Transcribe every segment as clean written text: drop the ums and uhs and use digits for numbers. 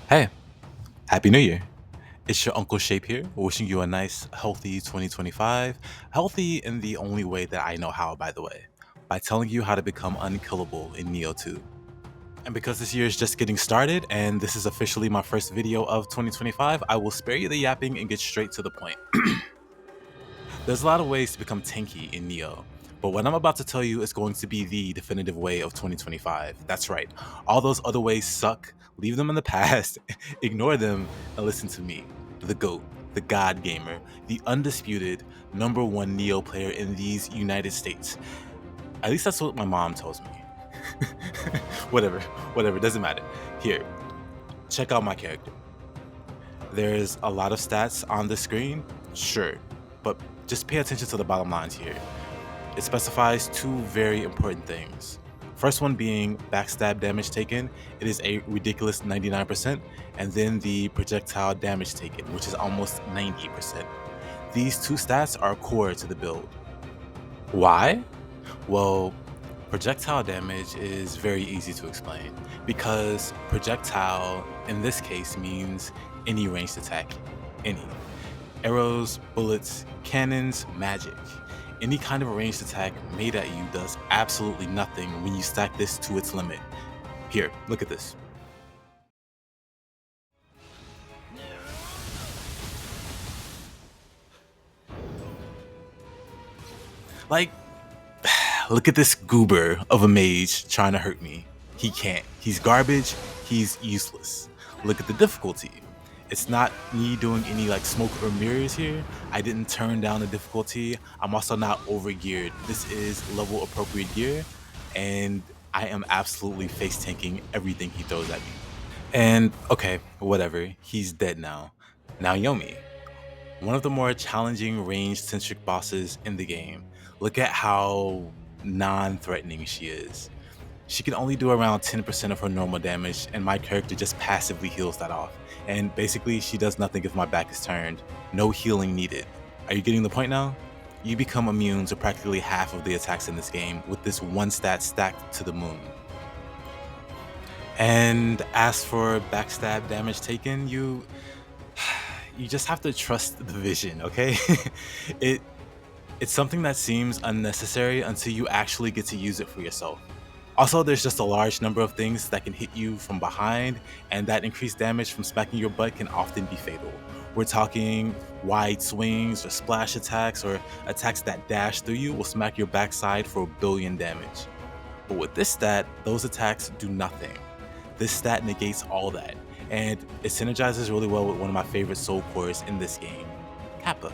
Hey, Happy New Year. It's your Uncle Shape here, wishing you a nice, healthy 2025. Healthy in the only way that I know how, by the way, by telling you how to become unkillable in Nioh 2. And because this year is just getting started and this is officially my first video of 2025, I will spare you the yapping and get straight to the point. There's a lot of ways to become tanky in Nioh, but what I'm about to tell you is going to be the definitive way of 2025. That's right. All those other ways suck. Leave them in the past, ignore them, and listen to me, the GOAT, the God Gamer, the undisputed #1 Nioh player in these United States. At least that's what my mom tells me. whatever, doesn't matter. Here, check out my character. There's a lot of stats on the screen, sure, but just pay attention to the bottom lines here. It specifies two very important things. First one being backstab damage taken, it is a ridiculous 99%, and then the projectile damage taken, which is almost 90%. These two stats are core to the build. Why? Well, projectile damage is very easy to explain because projectile in this case means any ranged attack. Any. Arrows, bullets, cannons, magic. Any kind of ranged attack made at you does absolutely nothing when you stack this to its limit. Here, look at this. Like, look at this goober of a mage trying to hurt me. He can't. He's garbage. He's useless. Look at the difficulty. It's not me doing any like smoke or mirrors here. I didn't turn down the difficulty. I'm also not over geared. This is level appropriate gear, and I am absolutely face tanking everything he throws at me. And okay, whatever. He's dead now. Now Yomi, one of the more challenging range-centric bosses in the game. Look at how non-threatening she is. She can only do around 10% of her normal damage, and my character just passively heals that off. And basically, she does nothing if my back is turned. No healing needed. Are you getting the point now? You become immune to practically half of the attacks in this game with this one stat stacked to the moon. And as for backstab damage taken, you just have to trust the vision, okay? it it's something that seems unnecessary until you actually get to use it for yourself. Also, there's just a large number of things that can hit you from behind, and that increased damage from smacking your butt can often be fatal. We're talking wide swings or splash attacks or attacks that dash through you will smack your backside for 1,000,000,000 damage. But with this stat, those attacks do nothing. This stat negates all that, and it synergizes really well with one of my favorite soul cores in this game, Kappa.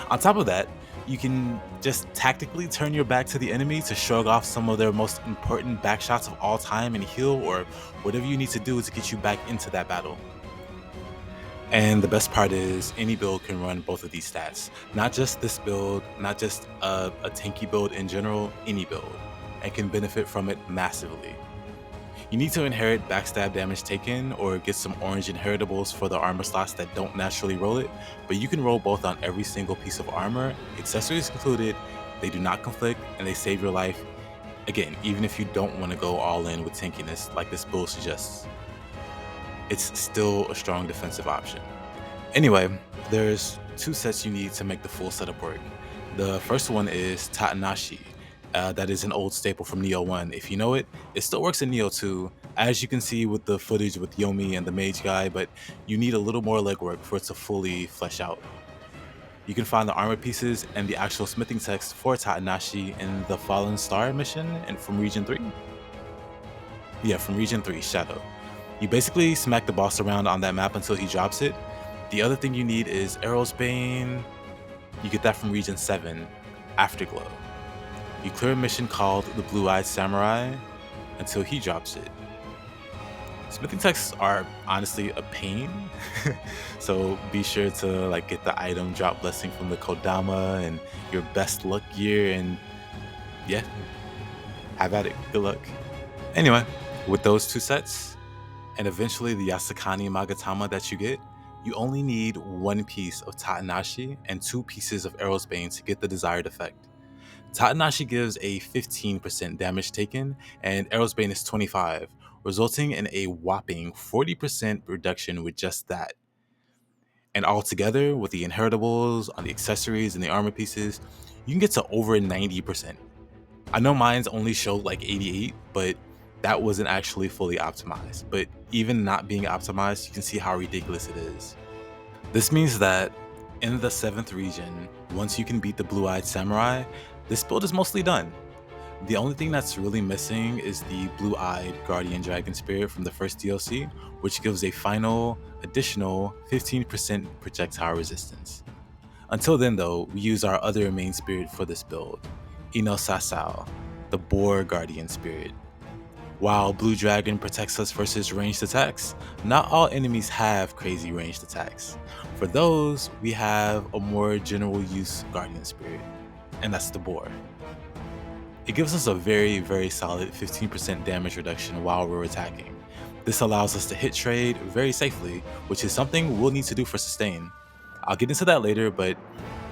On top of that, you can just tactically turn your back to the enemy to shrug off some of their most important backshots of all time and heal, or whatever you need to do to get you back into that battle. And the best part is any build can run both of these stats. Not just this build, not just a tanky build in general, any build, and can benefit from it massively. You need to inherit backstab damage taken or get some orange inheritables for the armor slots that don't naturally roll it, but you can roll both on every single piece of armor, accessories included. They do not conflict and they save your life. Again, even if you don't want to go all in with tankiness like this build suggests, it's still a strong defensive option. Anyway, there's two sets you need to make the full setup work. The first one is Tatanashi. That is an old staple from Nioh 1. If you know it, it still works in Nioh 2, as you can see with the footage with Yomi and the mage guy, but you need a little more legwork for it to fully flesh out. You can find the armor pieces and the actual smithing text for Tatanashi in the Fallen Star mission and from Region 3. Yeah, from Region 3, Shadow. You basically smack the boss around on that map until he drops it. The other thing you need is Arrow's Bane. You get that from Region 7, Afterglow. You clear a mission called the Blue-Eyed Samurai until he drops it. Smithing texts are honestly a pain, so be sure to like get the item drop blessing from the Kodama and your best luck gear, and yeah, have at it. Good luck. Anyway, with those two sets, and eventually the Yasakani Magatama that you get, you only need one piece of Tatanashi and two pieces of Arrow's Bane to get the desired effect. Tatanashi gives a 15% damage taken, and Arrow's Bane is 25, resulting in a whopping 40% reduction with just that. And all together, with the inheritables on the accessories and the armor pieces, you can get to over 90%. I know mine's only showed like 88, but that wasn't actually fully optimized. But even not being optimized, you can see how ridiculous it is. This means that in the 7th region, once you can beat the Blue-Eyed Samurai, this build is mostly done. The only thing that's really missing is the Blue-Eyed Guardian Dragon Spirit from the first DLC, which gives a final additional 15% projectile resistance. Until then though, we use our other main spirit for this build, Ino Sasao, the Boar Guardian Spirit. While Blue Dragon protects us versus ranged attacks, not all enemies have crazy ranged attacks. For those, we have a more general use Guardian Spirit, and that's the Boar. It gives us a very solid 15% damage reduction while we're attacking. This allows us to hit trade very safely, which is something we'll need to do for sustain. I'll get into that later, but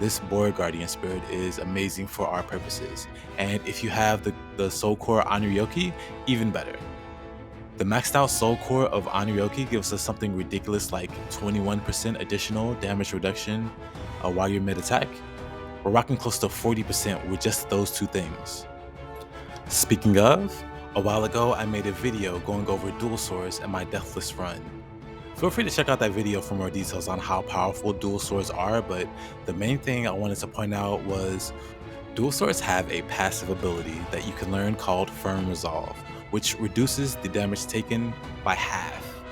this Boar Guardian Spirit is amazing for our purposes, and if you have the Soul Core Onryoki, even better. The maxed out Soul Core of Onryoki gives us something ridiculous like 21% additional damage reduction while you're mid-attack. We're rocking close to 40% with just those two things. Speaking of, a while ago I made a video going over dual swords and my deathless run. Feel free to check out that video for more details on how powerful dual swords are, but the main thing I wanted to point out was dual swords have a passive ability that you can learn called Firm Resolve, which reduces the damage taken by half.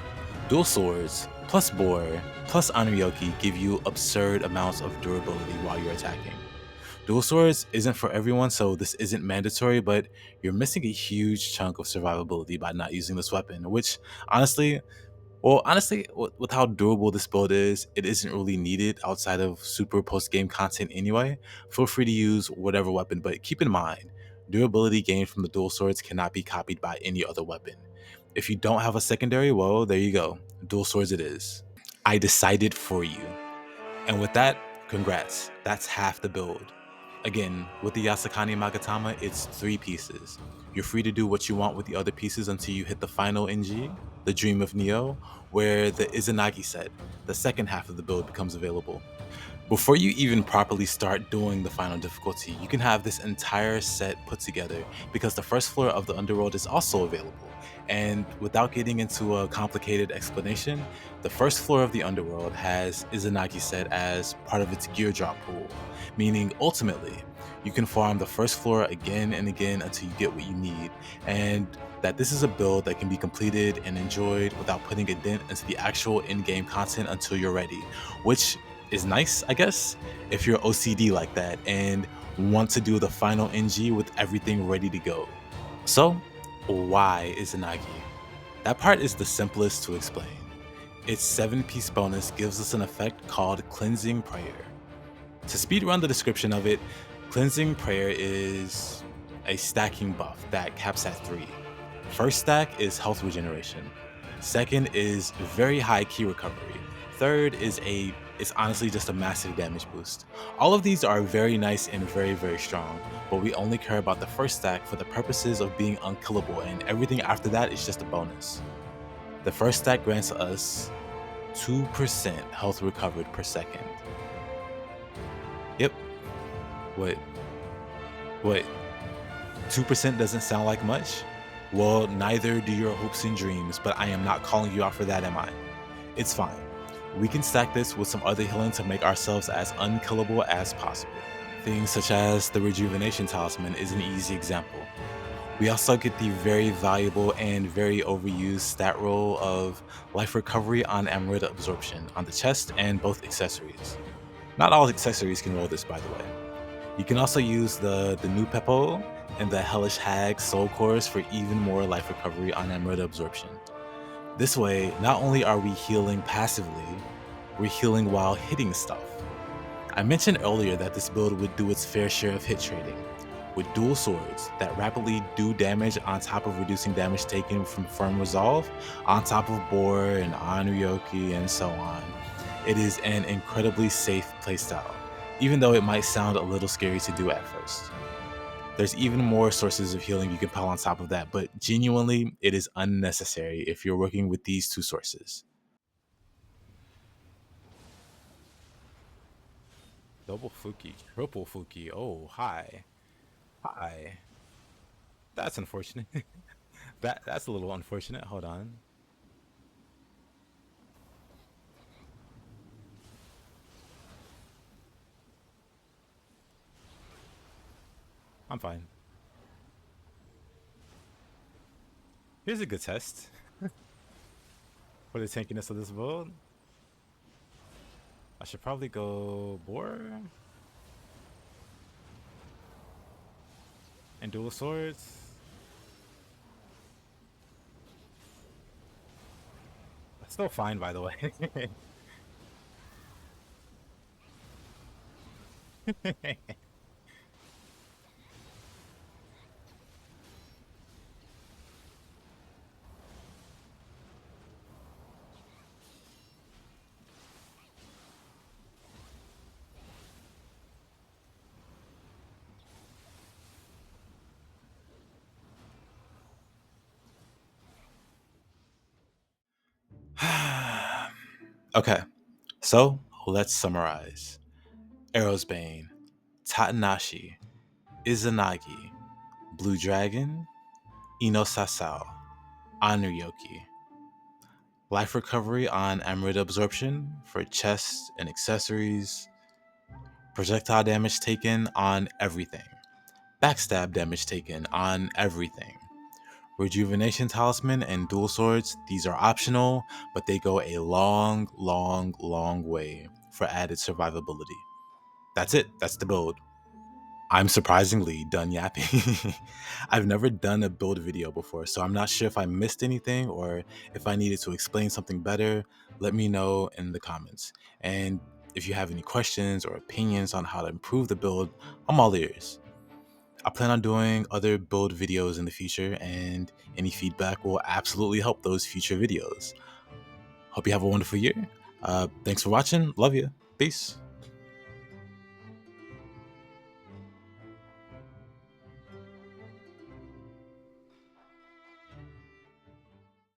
Dual swords, plus Boar, plus Onryoki give you absurd amounts of durability while you're attacking. Dual swords isn't for everyone, so this isn't mandatory, but you're missing a huge chunk of survivability by not using this weapon, which honestly, with how durable this build is, it isn't really needed outside of super post-game content anyway. Feel free to use whatever weapon, but keep in mind, durability gained from the dual swords cannot be copied by any other weapon. If you don't have a secondary, well, there you go. Dual swords it is. I decided for you. And with that, congrats. That's half the build. Again, with the Yasakani Magatama, it's 3 pieces. You're free to do what you want with the other pieces until you hit the final NG, the Dream of Nioh, where the Izanagi set, the second half of the build, becomes available. Before you even properly start doing the final difficulty, you can have this entire set put together because the first floor of the underworld is also available. And without getting into a complicated explanation, the first floor of the underworld has Izanagi set as part of its gear drop pool, meaning ultimately you can farm the first floor again and again until you get what you need, and that this is a build that can be completed and enjoyed without putting a dent into the actual in-game content until you're ready, which is nice, I guess, if you're OCD like that and want to do the final NG with everything ready to go. So, why Izanagi? That part is the simplest to explain. Its 7-piece bonus gives us an effect called Cleansing Prayer. To speedrun the description of it, Cleansing Prayer is a stacking buff that caps at 3. First stack is health regeneration. Second is very high ki recovery. Third is it's honestly just a massive damage boost. All of these are very nice and very strong, but we only care about the first stack for the purposes of being unkillable, and everything after that is just a bonus. The first stack grants us 2% health recovered per second. Yep. What? 2% doesn't sound like much? Well, neither do your hopes and dreams, but I am not calling you out for that, am I? It's fine. We can stack this with some other healing to make ourselves as unkillable as possible. Things such as the Rejuvenation Talisman is an easy example. We also get the very valuable and very overused stat roll of life recovery on Amrita Absorption on the chest and both accessories. Not all accessories can roll this, by the way. You can also use the new Peppo and the Hellish Hag Soul Cores for even more life recovery on Amrita Absorption. This way, not only are we healing passively, we're healing while hitting stuff. I mentioned earlier that this build would do its fair share of hit trading. With dual swords that rapidly do damage on top of reducing damage taken from Firm Resolve, on top of Boar and Onryoki and so on, it is an incredibly safe playstyle, even though it might sound a little scary to do at first. There's even more sources of healing you can pile on top of that, but genuinely, it is unnecessary if you're working with these two sources. Double Fuki, triple Fuki. Oh, hi. Hi. That's unfortunate. That's a little unfortunate. Hold on. I'm fine. Here's a good test for the tankiness of this build. I should probably go boar and dual swords. That's still fine, by the way. Okay, so let's summarize. Arrowsbane, Tatanashi, Izanagi, Blue Dragon, Inosasao, Anuyoki. Life recovery on Amrita absorption for chest and accessories. Projectile damage taken on everything. Backstab damage taken on everything. Rejuvenation Talisman and Dual Swords, these are optional, but they go a long, long, long way for added survivability. That's it. That's the build. I'm surprisingly done yapping. I've never done a build video before, so I'm not sure if I missed anything or if I needed to explain something better. Let me know in the comments. And if you have any questions or opinions on how to improve the build, I'm all ears. I plan on doing other build videos in the future, and any feedback will absolutely help those future videos. Hope you have a wonderful year. Thanks for watching. Love you. Peace.